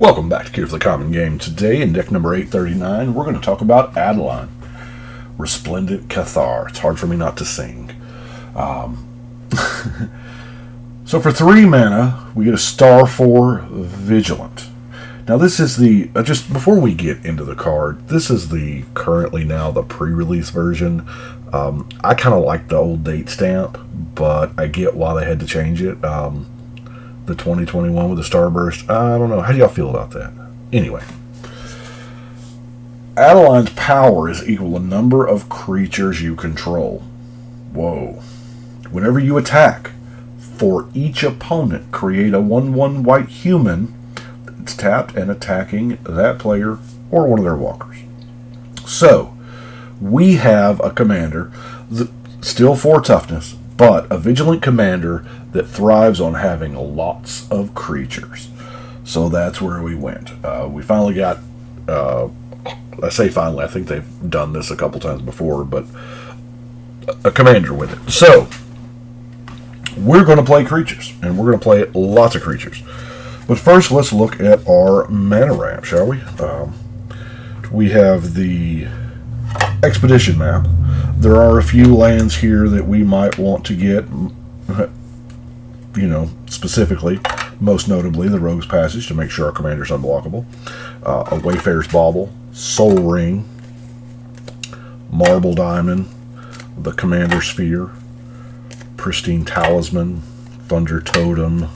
Welcome back to Cure for the Common Game. Today in deck number 839, we're going to talk about Adeline, Resplendent Cathar. It's hard for me not to sing. So for 3 mana, we get a star for Vigilant. Now this is the, just before we get into the card, this is the currently now the pre-release version. I kind of like the old date stamp, but I get why they had to change it. The 2021 with the Starburst. I don't know. How do y'all feel about that? Anyway. Adeline's power is equal to number of creatures you control. Whoa. Whenever you attack, for each opponent, create a 1/1 white human that's tapped and attacking that player or one of their walkers. So, we have a commander, still 4 toughness, but a vigilant commander that thrives on having lots of creatures. So that's where we went. We finally got, I say finally, I think they've done this a couple times before, but a commander with it. So, we're going to play creatures, and we're going to play lots of creatures. But first, let's look at our mana ramp, shall we? We have the Expedition map. There are a few lands here that we might want to get, specifically, most notably the Rogue's Passage to make sure our commander's unblockable, a Wayfarer's Bauble, Soul Ring, Marble Diamond, the Commander Sphere, Pristine Talisman, Thunder Totem,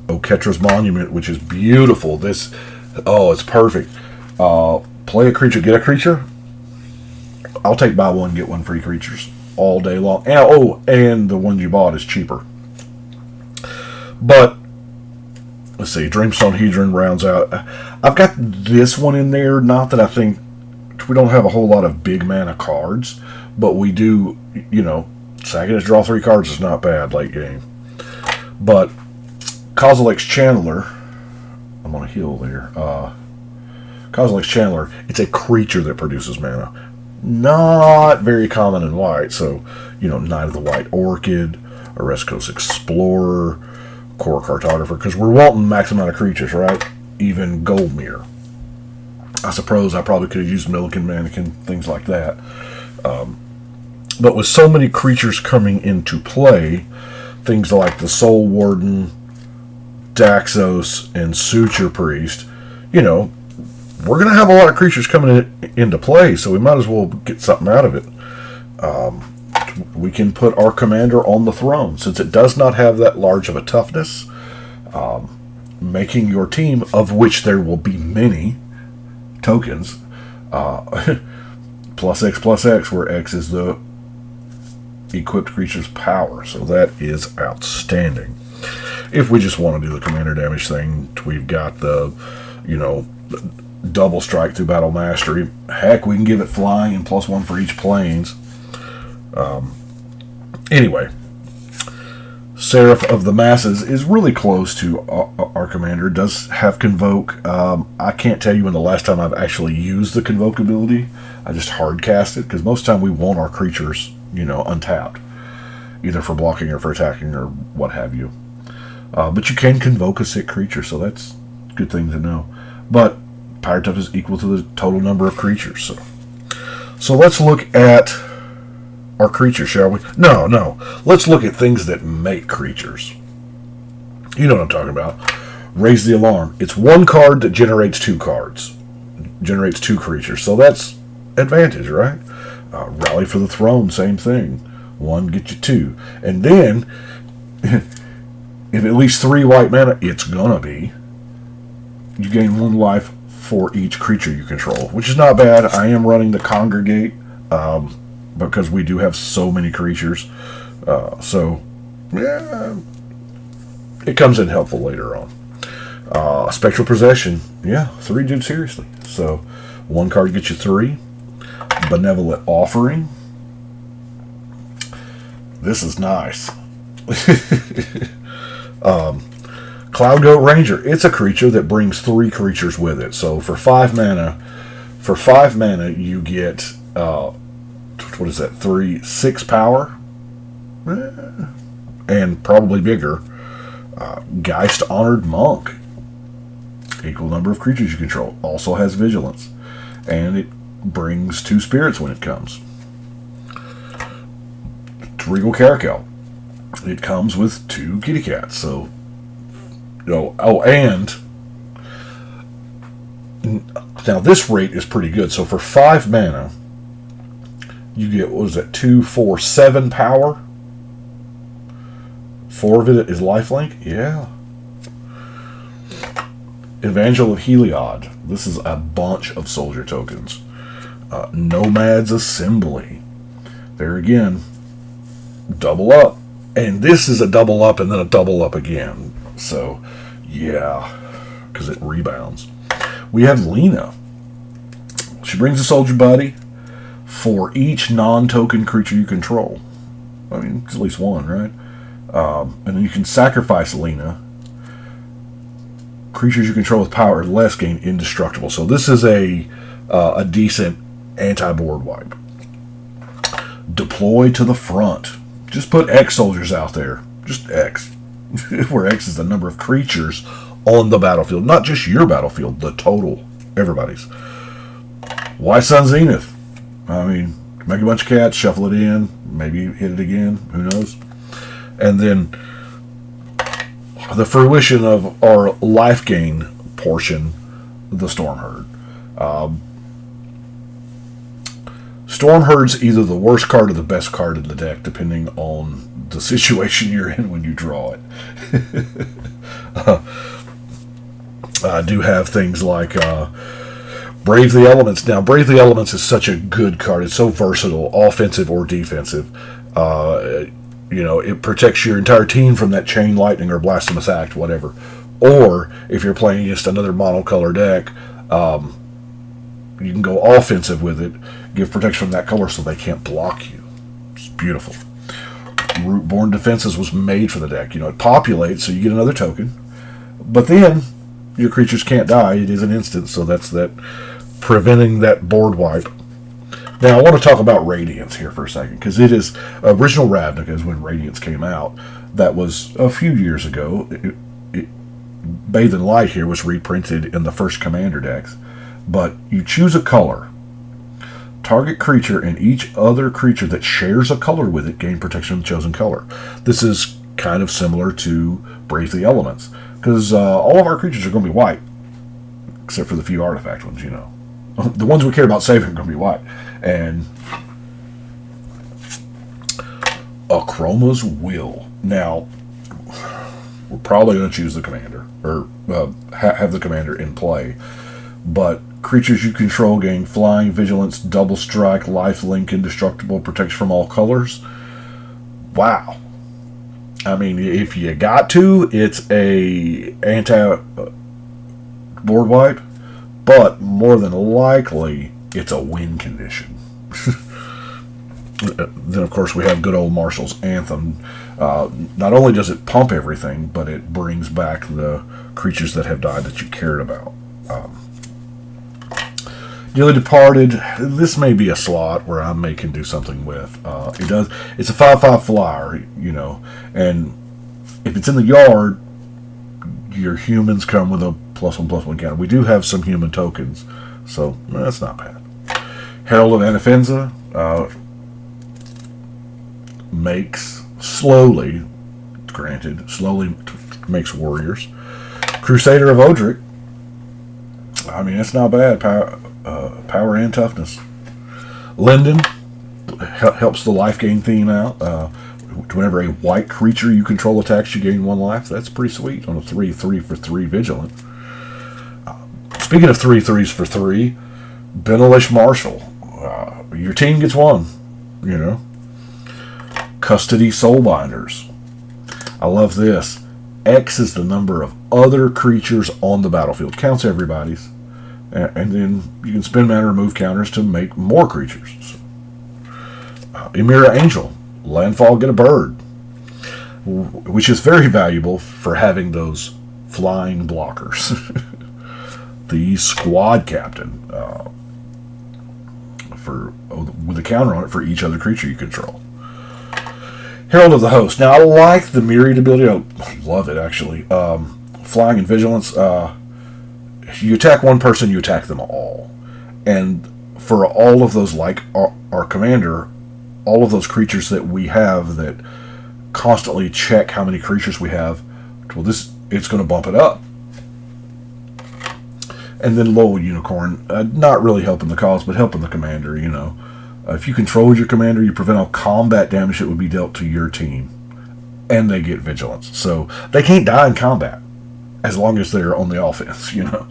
Oketra's Monument, which is beautiful. It's perfect. Play a creature, get a creature. I'll take buy one, get one free creatures all day long. And the one you bought is cheaper. But, let's see, Dreamstone Hedron rounds out. I've got this one in there, not that I think we don't have a whole lot of big mana cards, but we do, Sagan draw 3 cards is not bad late game. But, Kozilek's Channeler, I'm on a hill there, Kozilek's Channeler, it's a creature that produces mana. Not very common in white, so, Knight of the White Orchid, Oreskos Explorer, Core Cartographer, because we're wanting max amount of creatures, right? Even Goldmere. I suppose I probably could have used Milliken Mannequin, things like that. But with so many creatures coming into play, things like the Soul Warden, Daxos, and Suture Priest, we're going to have a lot of creatures coming into play, so we might as well get something out of it. We can put our commander on the throne, since it does not have that large of a toughness, making your team, of which there will be many tokens, +X+X, where X is the equipped creature's power, so that is outstanding. If we just want to do the commander damage thing, we've got the, double strike through Battle Mastery. Heck, we can give it flying and +1 for each planes. Anyway, Seraph of the Masses is really close to our commander. Does have Convoke. I can't tell you when the last time I've actually used the Convoke ability. I just hard cast it, because most of the time we want our creatures, untapped. Either for blocking or for attacking or what have you. But you can convoke a sick creature, so that's a good thing to know. But Power Toughness is equal to the total number of creatures. So let's look at our creatures, shall we? No. Let's look at things that make creatures. You know what I'm talking about. Raise the Alarm. It's 1 card that generates 2 cards. Generates 2 creatures. So that's advantage, right? Rally for the Throne, same thing. 1 get you 2. And then, if at least 3 white mana, it's gonna be, you gain 1 life for each creature you control, which is not bad. I am running the Congregate, because we do have so many creatures. It comes in helpful later on. Spectral Possession. Yeah, 3 dude, seriously. So, 1 card gets you 3. Benevolent Offering. This is nice. Cloud Goat Ranger. It's a creature that brings 3 creatures with it. So for 5 mana, you get what is that? 6 power, and probably bigger. Geist Honored Monk. Equal number of creatures you control. Also has vigilance. And it brings 2 spirits when it comes. Regal Caracal. It comes with 2 kitty cats. So, and now this rate is pretty good. So for 5 mana, you get, what is that, 2, 4, 7 power? 4 of it is lifelink? Yeah. Evangel of Heliod. This is a bunch of soldier tokens. Nomad's Assembly. There again, double up. And this is a double up and then a double up again. So, yeah, because it rebounds. We have Lena. She brings a soldier buddy for each non-token creature you control. I mean, it's at least one, right? And then you can sacrifice Lena. Creatures you control with power or less gain indestructible. So this is a decent anti-board wipe. Deploy to the front. Just put X soldiers out there. Just X. Where X is the number of creatures on the battlefield. Not just your battlefield, the total. Everybody's. Why Sun Zenith? I mean, make a bunch of cats, shuffle it in, maybe hit it again, who knows? And then the fruition of our life gain portion, the Storm Herd. Storm Herd's either the worst card or the best card in the deck, depending on the situation you're in when you draw it. I do have things like Brave the Elements. Now, Brave the Elements is such a good card. It's so versatile, offensive or defensive. It protects your entire team from that Chain Lightning or Blasphemous Act, whatever. Or, if you're playing against another monocolor deck, you can go offensive with it, give protection from that color so they can't block you. It's beautiful. Rootborn Defenses was made for the deck. It populates, so you get another token. But then, your creatures can't die. It is an instant, so that's that preventing that board wipe. Now, I want to talk about Radiance here for a second, because it is original Ravnica is when Radiance came out. That was a few years ago. Bathe in Light here was reprinted in the first Commander decks. But you choose a color. Target creature and each other creature that shares a color with it gain protection from the chosen color. This is kind of similar to Brave the Elements, because all of our creatures are going to be white, except for the few artifact ones, The ones we care about saving are going to be white. And Akroma's Will. Now, we're probably going to choose the commander, or have the commander in play. But creatures you control gain flying, vigilance, double strike, lifelink, indestructible, protection from all colors. Wow. I mean, if you got to, it's a anti-board wipe, but more than likely, it's a win condition. Then, of course, we have good old Marshall's Anthem. Not only does it pump everything, but it brings back the creatures that have died that you cared about. Dearly Departed, this may be a slot where I can do something with. It's a 5/5 flyer, and if it's in the yard, your humans come with a +1/+1 counter. We do have some human tokens, so that's not bad. Herald of Anafenza makes slowly makes warriors. Crusader of Odric, I mean, that's not bad. Power and toughness. Linden helps the life gain theme out. Whenever a white creature you control attacks, you gain 1 life. That's pretty sweet on a 3/3 for 3 vigilant. Speaking of 3/3s for 3, Benelish Marshall. Your team gets 1. Custody Soulbinders. I love this. X is the number of other creatures on the battlefield. Counts everybody's. And then you can spend mana, remove counters to make more creatures. Emira Angel. Landfall, get a bird. Which is very valuable for having those flying blockers. The Squad Captain. With a counter on it for each other creature you control. Herald of the Host. Now, I like the Myriad ability. I love it, actually. Flying and Vigilance. you attack one person, you attack them all. And for all of those, like our commander, all of those creatures that we have that constantly check how many creatures we have, well, it's going to bump it up. And then Lowell Unicorn, not really helping the cause, but helping the commander, you know. If you control your commander, you prevent all combat damage that would be dealt to your team. And they get vigilance. So they can't die in combat as long as they're on the offense, you know.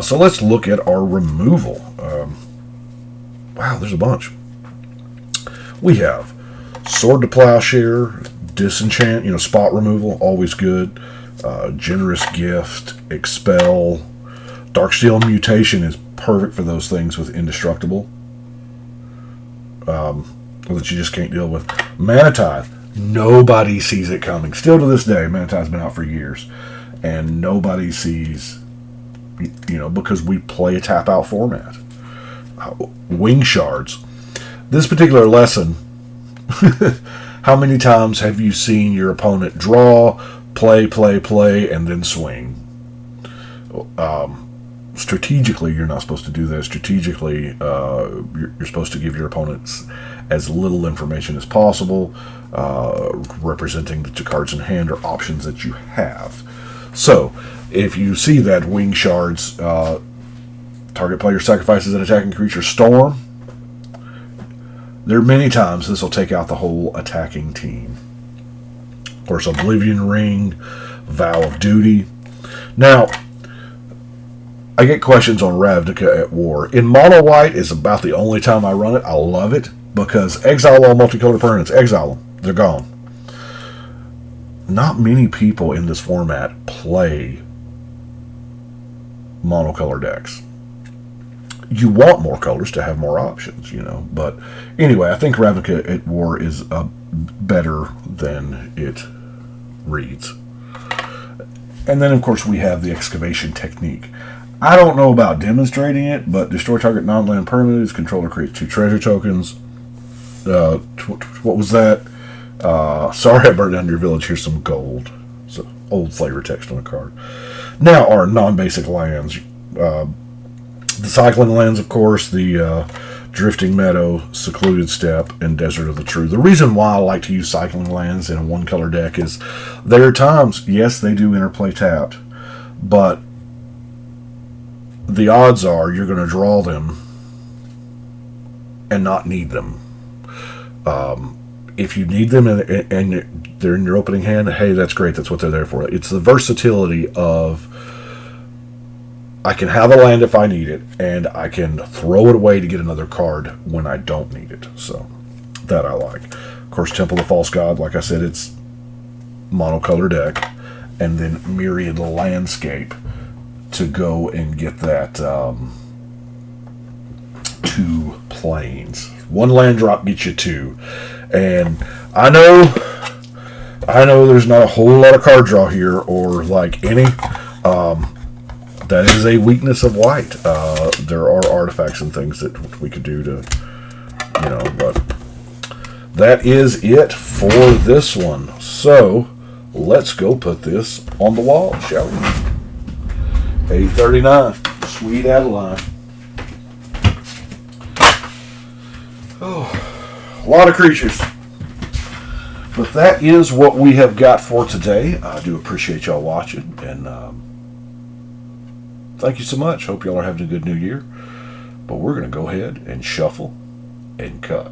So let's look at our removal. Wow, there's a bunch. We have Sword to Plowshare, Disenchant, you know, spot removal, always good. Generous Gift, Expel. Darksteel Mutation is perfect for those things with Indestructible. That you just can't deal with. Mana Tithe. Nobody sees it coming. Still to this day, Mana Tithe's been out for years. And nobody sees, you know, because we play a tap-out format. Wing Shards. This particular lesson, how many times have you seen your opponent draw, play, and then swing? Strategically, you're not supposed to do that. Strategically, you're supposed to give your opponents as little information as possible, representing that your cards in hand are options that you have. So, if you see that Wing Shards, target player sacrifices an attacking creature Storm, there are many times this will take out the whole attacking team. Of course, Oblivion Ring, Vow of Duty. Now, I get questions on Ravnica at War. In Mono White is about the only time I run it. I love it because exile all multicolored permanents. Exile them. They're gone. Not many people in this format play monocolor decks. You want more colors to have more options, you know. But anyway, I think Ravnica at War is better than it reads. And then, of course, we have the Excavation Technique. I don't know about demonstrating it, but destroy target non-land permanents. Controller creates 2 treasure tokens. What was that? Sorry I burned down your village. Here's some gold. It's an old flavor text on a card. Now our non-basic lands. The cycling lands, of course, the Drifting Meadow, Secluded Steppe, and Desert of the True. The reason why I like to use cycling lands in a one-color deck is there are times, yes, they do interplay tapped, but the odds are you're going to draw them and not need them. If you need them and they're in your opening hand, hey, that's great. That's what they're there for. It's the versatility of I can have a land if I need it, and I can throw it away to get another card when I don't need it. So that I like. Of course, Temple of False God, like I said, it's monocolor deck, and then Myriad Landscape to go and get that 2 planes. 1 land drop gets you 2. And I know there's not a whole lot of card draw here, or like any. That is a weakness of white. There are artifacts and things that we could do to, you know, but that is it for this one. So let's go put this on the wall, shall we? 839, sweet Adeline. Oh, a lot of creatures. But that is what we have got for today. I do appreciate y'all watching, and thank you so much. Hope y'all are having a good new year. But we're going to go ahead and shuffle and cut.